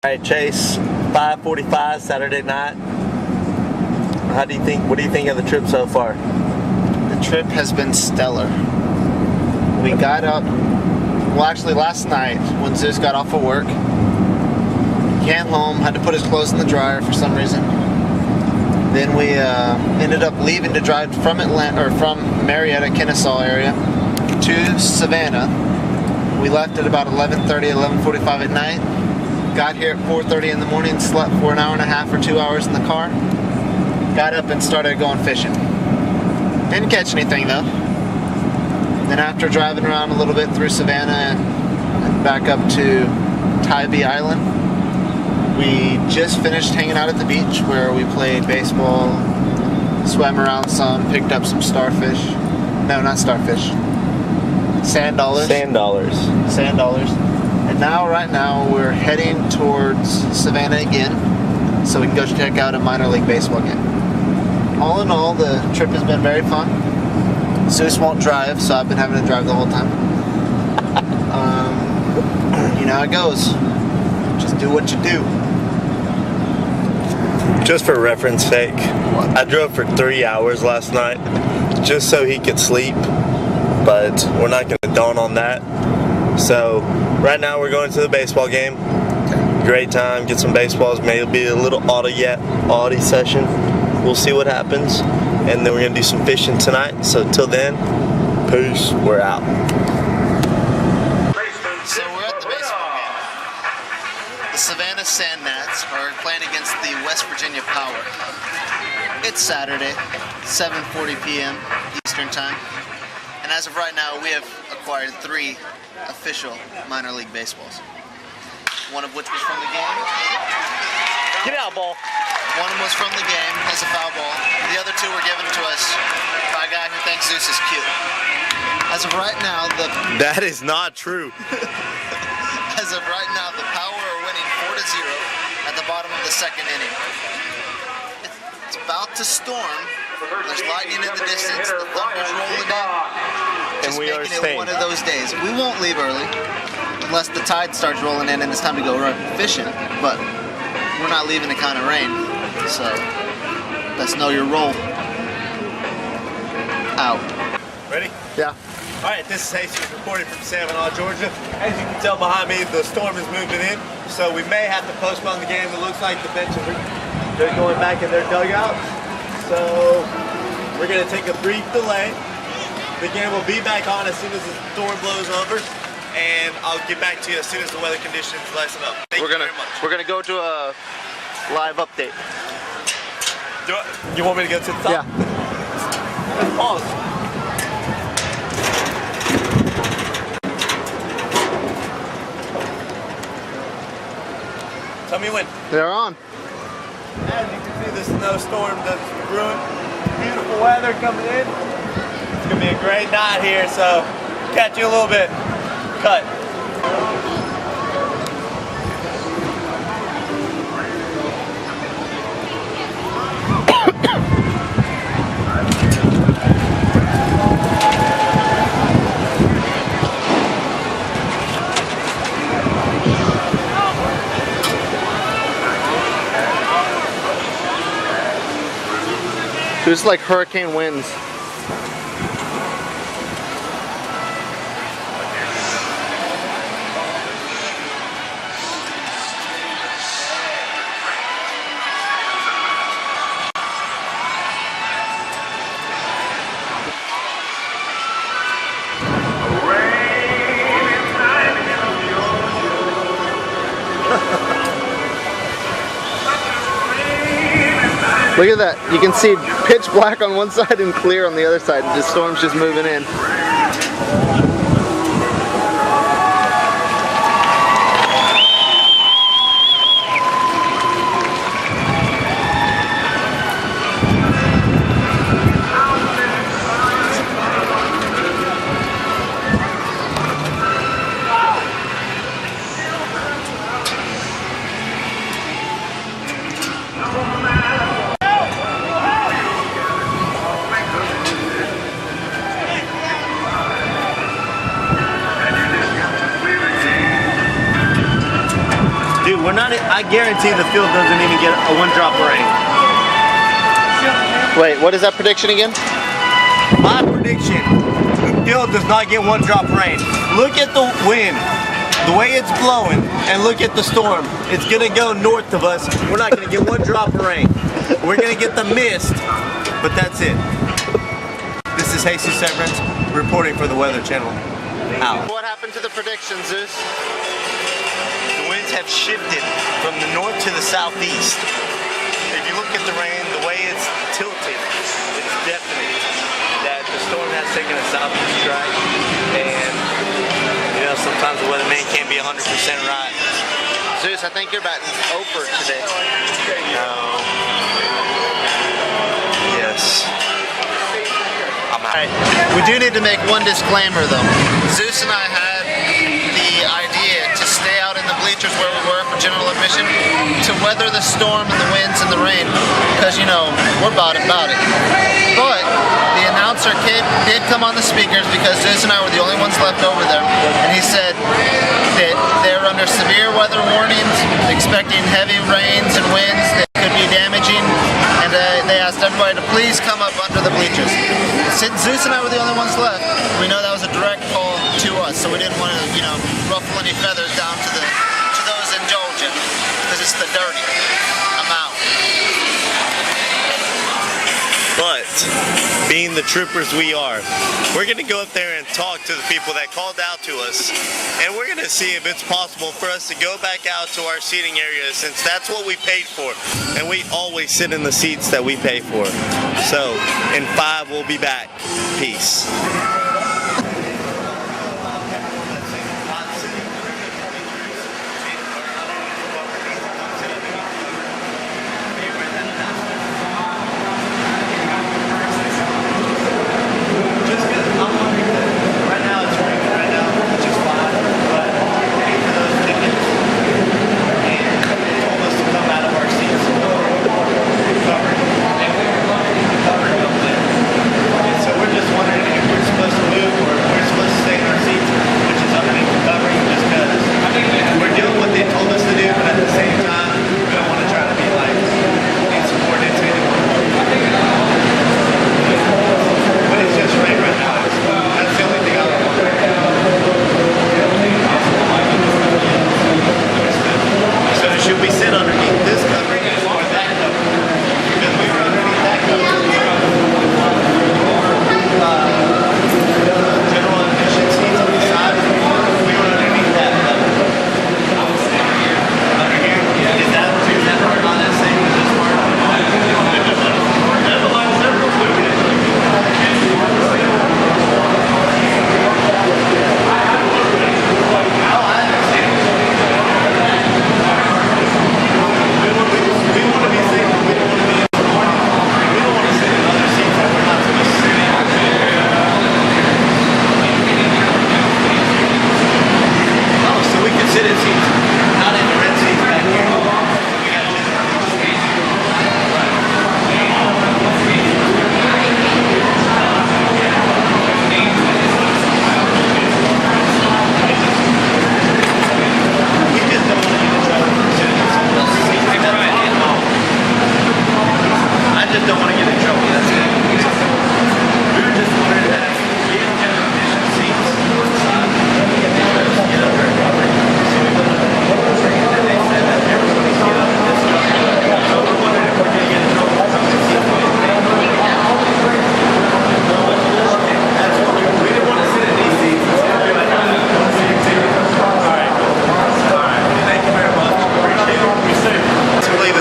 All right, Chase, 5:45 Saturday night. What do you think of the trip so far? The trip has been stellar. We got up, well actually last night when Zeus got off of work, came home, had to put his clothes in the dryer for some reason. Then we ended up leaving to drive from Marietta, Kennesaw area to Savannah. We left at about 11:30, 11:45 at night. Got here at 4:30 in the morning, slept for an hour and a half or 2 hours in the car. Got up and started going fishing. Didn't catch anything though. Then after driving around a little bit through Savannah and back up to Tybee Island, we just finished hanging out at the beach where we played baseball, swam around some, picked up some starfish. No, not starfish. Sand dollars. Sand dollars. Sand dollars. And now, right now, we're heading towards Savannah again so we can go check out a minor league baseball game. All in all, the trip has been very fun. Zeus won't drive, so I've been having to drive the whole time. You know how it goes. Just do what you do. Just for reference sake, I drove for 3 hours last night just so he could sleep, but we're not going to dawn on that. So right now we're going to the baseball game. Great time, get some baseballs, maybe a little Audi session. We'll see what happens. And then we're going to do some fishing tonight. So till then, peace, we're out. So we're at the baseball game. The Savannah Sand Gnats are playing against the West Virginia Power. It's Saturday, 7:40 p.m. Eastern Time. And as of right now, we have acquired 3 official minor league baseballs. One of which was from the game. Get out, ball. One was from the game as a foul ball. The other 2 were given to us by a guy who thinks Zeus is cute. As of right now, That is not true. As of right now, the Power are winning 4-0 at the bottom of the 2nd inning. It's about to storm. There's lightning in the distance. The thunder's rolling in. And we are making it staying. one of those days. We won't leave early unless the tide starts rolling in and it's time to go fishing. But we're not leaving the kind of rain. So let's know your role. Out. Ready? Yeah. All right, this is Jesus reporting from Savannah, Georgia. As you can tell behind me, the storm is moving in, so we may have to postpone the game. It looks like the benches they're going back in their dugouts. So we're gonna take a brief delay. The game will be back on as soon as the storm blows over, and I'll get back to you as soon as the weather conditions lessen up. Thank you very much. We're gonna go to a live update. You want me to go to the top? Yeah. Let's pause. Tell me when. They're on. As you can see, the snowstorm that's brewing. Beautiful weather coming in. It's gonna be a great night here, so catch you a little bit. Cut. There's like hurricane winds. Look at that. You can see pitch black on one side and clear on the other side. The storm's just moving in. I guarantee the field doesn't even get a 1 drop of rain. Wait, what is that prediction again? My prediction, the field does not get 1 drop of rain. Look at the wind, the way it's blowing, and look at the storm. It's gonna go north of us. We're not gonna get 1 drop of rain. We're gonna get the mist, but that's it. This is Jesus Severance reporting for the Weather Channel. Out. What happened to the prediction, Zeus? The winds have shifted from the north to the southeast. If you look at the rain, the way it's tilted, it's definite that the storm has taken a southeast track, and you know, sometimes the weatherman can't be 100% right. Zeus, I think you're batting over today. No. Yes. I'm out. Right. We do need to make one disclaimer though. Zeus and I had the idea to stay out in the bleachers where we were for general admission to weather the storm and the winds and the rain, because you know, we're about it. But the announcer kid did come on the speakers because Zeus and I were the only ones left over there, and he said that they're under severe weather warnings, expecting heavy rains and winds that could be damaging, and they asked everybody to please come up under the bleachers. Since Zeus and I were the only ones left, we know that was a direct call to us, so we didn't want to, you know, ruffle any feathers down to those in Georgia, because it's the dirty. I'm out. But, being the troopers we are, we're going to go up there and talk to the people that called out to us, and we're going to see if it's possible for us to go back out to our seating area, since that's what we paid for, and we always sit in the seats that we pay for. So, in 5, we'll be back. Peace.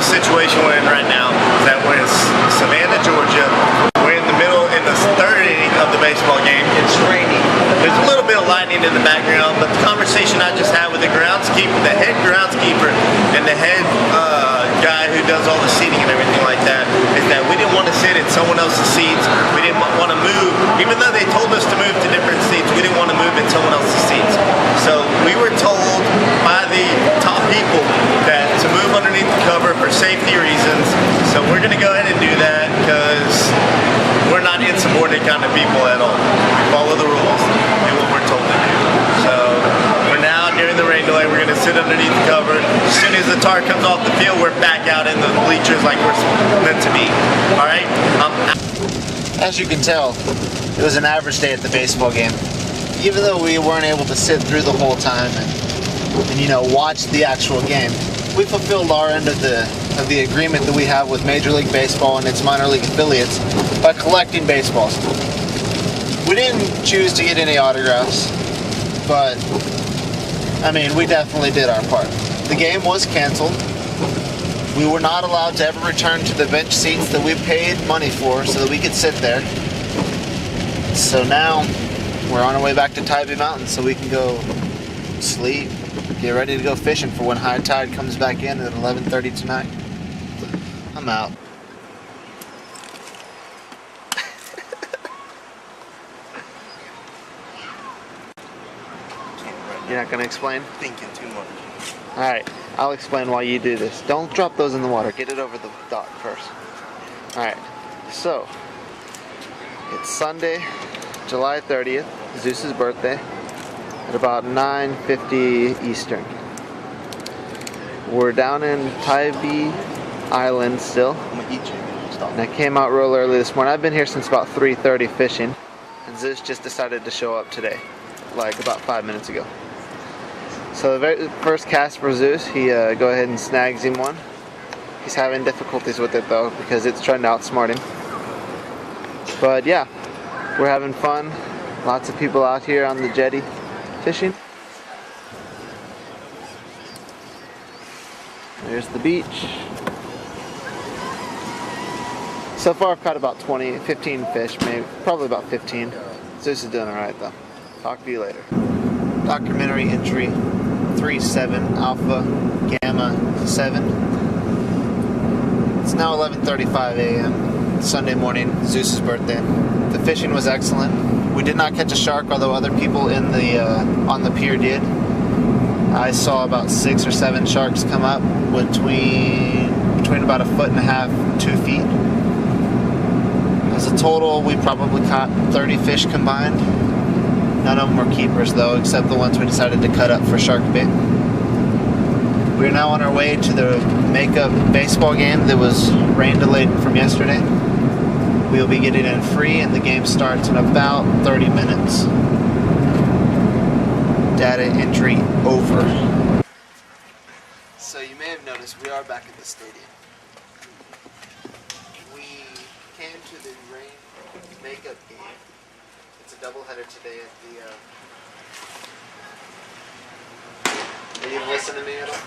Situation we're in right now is that we're in Savannah, Georgia. We're in the middle, in the 3rd inning of the baseball game. It's raining. There's a little bit of lightning in the background, but the conversation I just had with the groundskeeper, the head groundskeeper, and the head guy who does all the seating and everything like that, is that we didn't want to sit in someone else's seats. We didn't want to move, even though they told us to move to different seats, we didn't want to move in someone else's seats. So we were told by the top people that to move underneath the cover for safety reasons. So we're going to go ahead and do that because we're not insubordinate kind of people at all. We follow the rules and what we're told to do. So for now, during the rainy away. We're gonna sit underneath the cover. As soon as the tar comes off the field, we're back out in the bleachers like we're meant to be. All right. As you can tell, it was an average day at the baseball game. Even though we weren't able to sit through the whole time and you know, watch the actual game, we fulfilled our end of the agreement that we have with Major League Baseball and its minor league affiliates by collecting baseballs. We didn't choose to get any autographs, but I mean, we definitely did our part. The game was canceled. We were not allowed to ever return to the bench seats that we paid money for so that we could sit there. So now we're on our way back to Tybee Mountain so we can go sleep, get ready to go fishing for when high tide comes back in at 11:30 tonight. I'm out. You're not gonna explain? Thinking too much. Alright, I'll explain why you do this. Don't drop those in the water. Get it over the dock first. Alright, so it's Sunday, July 30th, Zeus's birthday, at about 9:50 Eastern. We're down in Tybee Island still. I'm gonna eat you. Stop. And I came out real early this morning. I've been here since about 3:30 fishing, and Zeus just decided to show up today, like about 5 minutes ago. So the very first cast for Zeus, he go ahead and snags him one. He's having difficulties with it though because it's trying to outsmart him. But yeah, we're having fun. Lots of people out here on the jetty fishing. There's the beach. So far I've caught about 15 fish, maybe, probably about 15. Zeus is doing alright though. Talk to you later. Documentary entry 37 Alpha Gamma 7. It's now 11:35 a.m. Sunday morning, Zeus's birthday. The fishing was excellent. We did not catch a shark, although other people in the on the pier did. I saw about 6 or 7 sharks come up between about 1.5 feet, 2 feet. As a total, we probably caught 30 fish combined. None of them were keepers though, except the ones we decided to cut up for shark bait. We are now on our way to the makeup baseball game that was rain delayed from yesterday. We will be getting in free and the game starts in about 30 minutes. Data entry over. So you may have noticed we are back at the stadium. We came to the rain makeup game. It's a doubleheader today at the. Are you listening to me at all?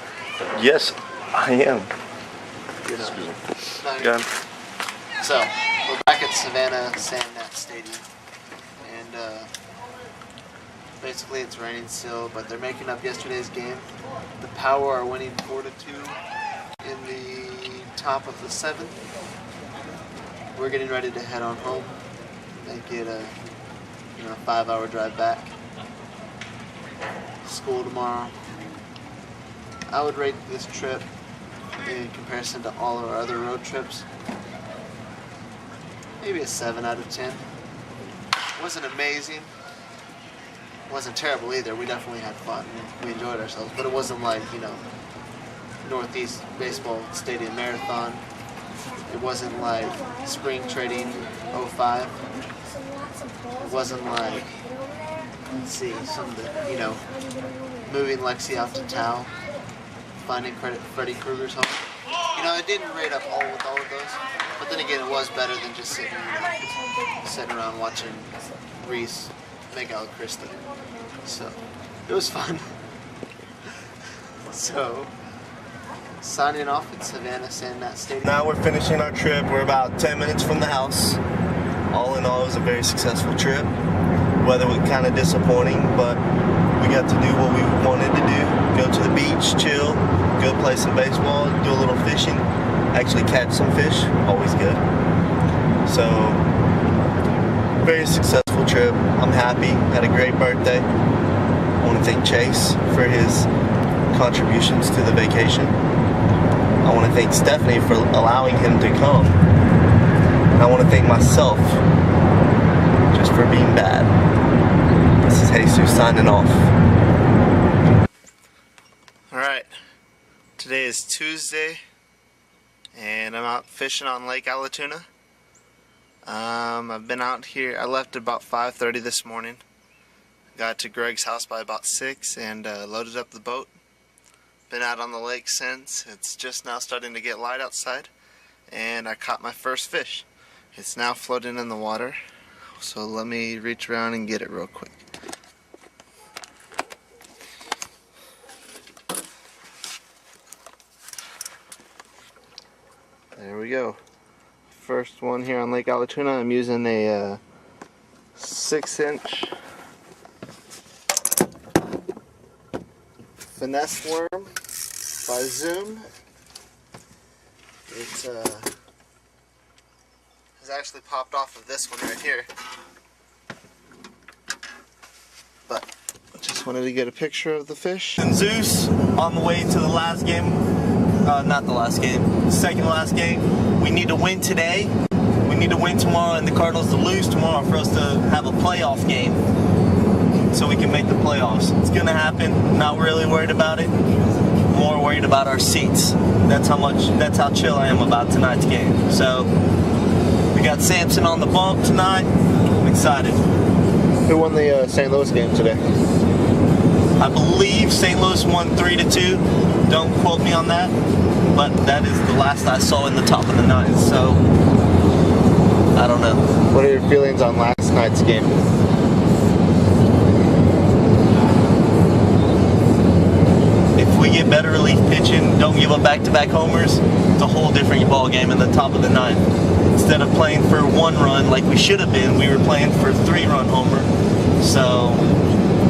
Yes, I am. You're not. Excuse me. No, you're- Go ahead. So we're back at Savannah Sandnat Stadium, and basically it's raining still, but they're making up yesterday's game. The Power are winning 4-2 in the top of the 7th. We're getting ready to head on home. Make it a 5-hour drive back. School tomorrow. I would rate this trip in comparison to all of our other road trips maybe a 7 out of 10. It wasn't amazing. It wasn't terrible either. We definitely had fun. We enjoyed ourselves, but it wasn't like, Northeast Baseball Stadium Marathon. It wasn't like Spring Trading 05. It wasn't like, let's see, some of the, moving Lexi out to Tao, finding Freddy Krueger's home. I didn't rate up all with all of those, but then again, it was better than just sitting around watching Reese make out with Christy. So, it was fun. So, signing off at Savannah Sandnat Stadium. Now we're finishing our trip. We're about 10 minutes from the house. All in all, it was a very successful trip. Weather was kind of disappointing, but we got to do what we wanted to do. Go to the beach, chill, go play some baseball, do a little fishing, actually catch some fish, always good. So, very successful trip. I'm happy, had a great birthday. I want to thank Chase for his contributions to the vacation. I want to thank Stephanie for allowing him to come. And I want to thank myself just for being bad. This is Jesus signing off. Today is Tuesday, and I'm out fishing on Lake Allatoona. I've been out here. I left at about 5:30 this morning. Got to Greg's house by about 6 and loaded up the boat. Been out on the lake since. It's just now starting to get light outside, and I caught my first fish. It's now floating in the water, so let me reach around and get it real quick. There we go. First one here on Lake Allatoona. I'm using a 6-inch finesse worm by Zoom. It has actually popped off of this one right here. But I just wanted to get a picture of the fish. And Zeus on the way to the last game. Not the last game, second to last game. We need to win today. We need to win tomorrow, and the Cardinals to lose tomorrow for us to have a playoff game so we can make the playoffs. It's gonna happen. Not really worried about it. More worried about our seats. That's how chill I am about tonight's game. So we got Samson on the bump tonight. I'm excited. Who won the St. Louis game today? I believe St. Louis won 3-2. Don't quote me on that, but that is the last I saw in the top of the ninth, so I don't know. What are your feelings on last night's game? If we get better relief pitching, don't give up back-to-back homers, it's a whole different ball game in the top of the ninth. Instead of playing for 1 run like we should have been, we were playing for 3-run homer. So,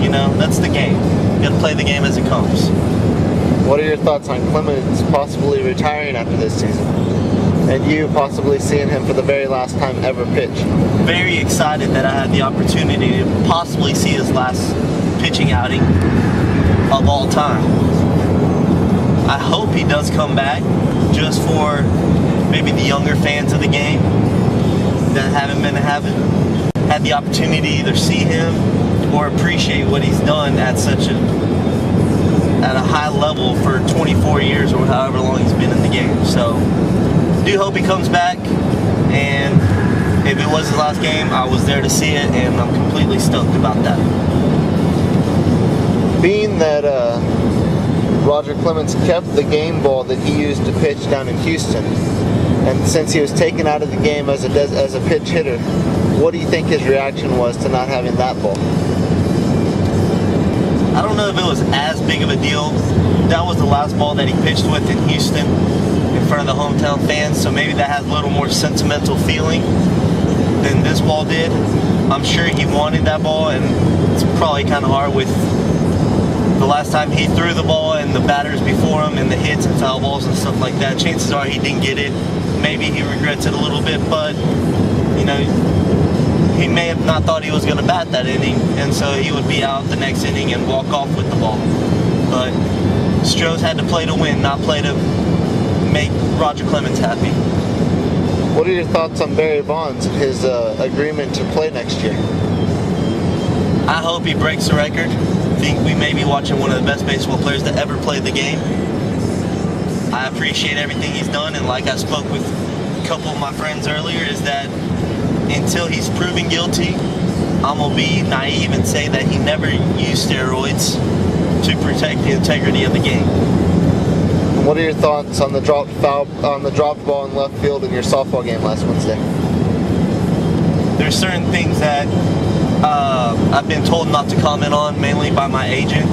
you know, that's the game. You gotta play the game as it comes. What are your thoughts on Clemens possibly retiring after this season? And you possibly seeing him for the very last time ever pitch? Very excited that I had the opportunity to possibly see his last pitching outing of all time. I hope he does come back just for maybe the younger fans of the game that haven't had the opportunity to either see him or appreciate what he's done at a high level for 24 years or however long he's been in the game. So do hope he comes back, and if it was his last game, I was there to see it, and I'm completely stoked about that. Being that Roger Clemens kept the game ball that he used to pitch down in Houston, and since he was taken out of the game as a pitch hitter, what do you think his reaction was to not having that ball? I don't know if it was as big of a deal. That was the last ball that he pitched with in Houston in front of the hometown fans, so maybe that has a little more sentimental feeling than this ball did. I'm sure he wanted that ball, and it's probably kind of hard with the last time he threw the ball and the batters before him and the hits and foul balls and stuff like that. Chances are he didn't get it. Maybe he regrets it a little bit, but, you know, he may have not thought he was going to bat that inning, and so he would be out the next inning and walk off with the ball. But Astros had to play to win, not play to make Roger Clemens happy. What are your thoughts on Barry Bonds and his agreement to play next year? I hope he breaks the record. I think we may be watching one of the best baseball players to ever play the game. I appreciate everything he's done, and like I spoke with a couple of my friends earlier, is that until he's proven guilty, I'm going to be naive and say that he never used steroids to protect the integrity of the game. What are your thoughts on the dropped ball in left field in your softball game last Wednesday? There's certain things that I've been told not to comment on, mainly by my agent.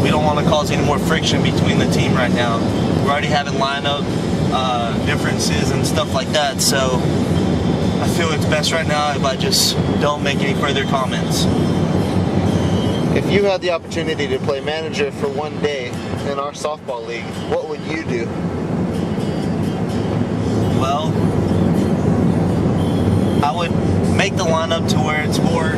We don't want to cause any more friction between the team right now. We're already having lineup differences and stuff like that, so I feel it's best right now if I just don't make any further comments. If you had the opportunity to play manager for one day in our softball league, what would you do? Well, I would make the lineup to where it's more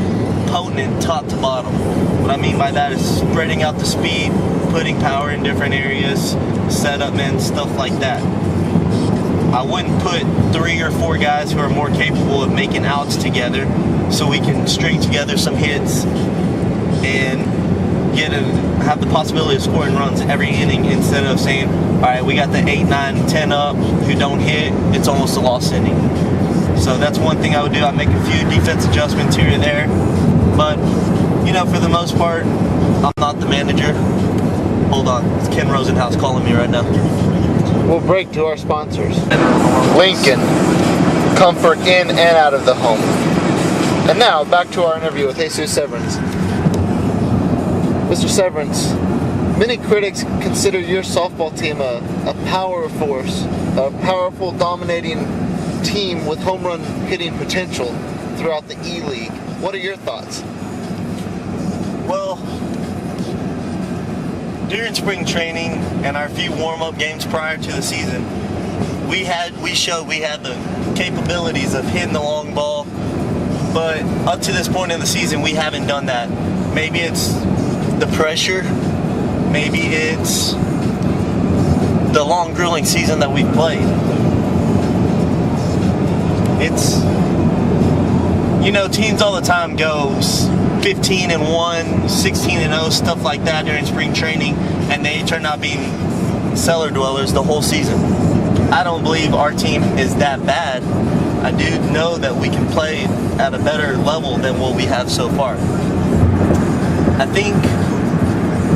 potent top to bottom. What I mean by that is spreading out the speed, putting power in different areas, setup men, stuff like that. I wouldn't put 3 or 4 guys who are more capable of making outs together so we can string together some hits and have the possibility of scoring runs every inning instead of saying, all right, we got the 8, 9, 10 up who don't hit, it's almost a lost inning. So that's one thing I would do. I'd make a few defense adjustments here and there. But, for the most part, I'm not the manager. Hold on, it's Ken Rosenhaus calling me right now. We'll break to our sponsors. Lincoln, comfort in and out of the home. And now, back to our interview with Jesus Severance. Mr. Severance, many critics consider your softball team a power force, a powerful, dominating team with home run hitting potential throughout the E-League. What are your thoughts? Well, during spring training and our few warm-up games prior to the season, we showed we had the capabilities of hitting the long ball, but up to this point in the season, we haven't done that. Maybe it's the pressure, maybe it's the long, grueling season that we've played. It's, teams all the time go 15-1, 16-0, stuff like that during spring training, and they turn out being cellar dwellers the whole season. I don't believe our team is that bad. I do know that we can play at a better level than what we have so far. I think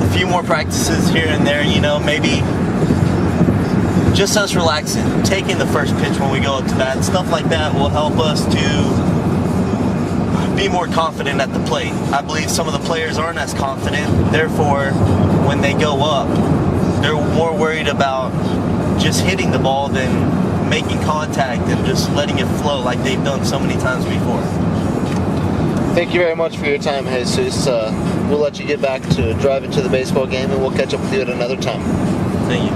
a few more practices here and there, maybe just us relaxing, taking the first pitch when we go up to bat, stuff like that will help us to be more confident at the plate. I believe some of the players aren't as confident, therefore, when they go up, they're more worried about just hitting the ball than making contact and just letting it flow like they've done so many times before. Thank you very much for your time, Jesus. We'll let you get back to driving to the baseball game, and we'll catch up with you at another time. Thank you.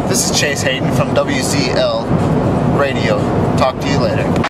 This is Chase Hayden from WZL Radio. Talk to you later.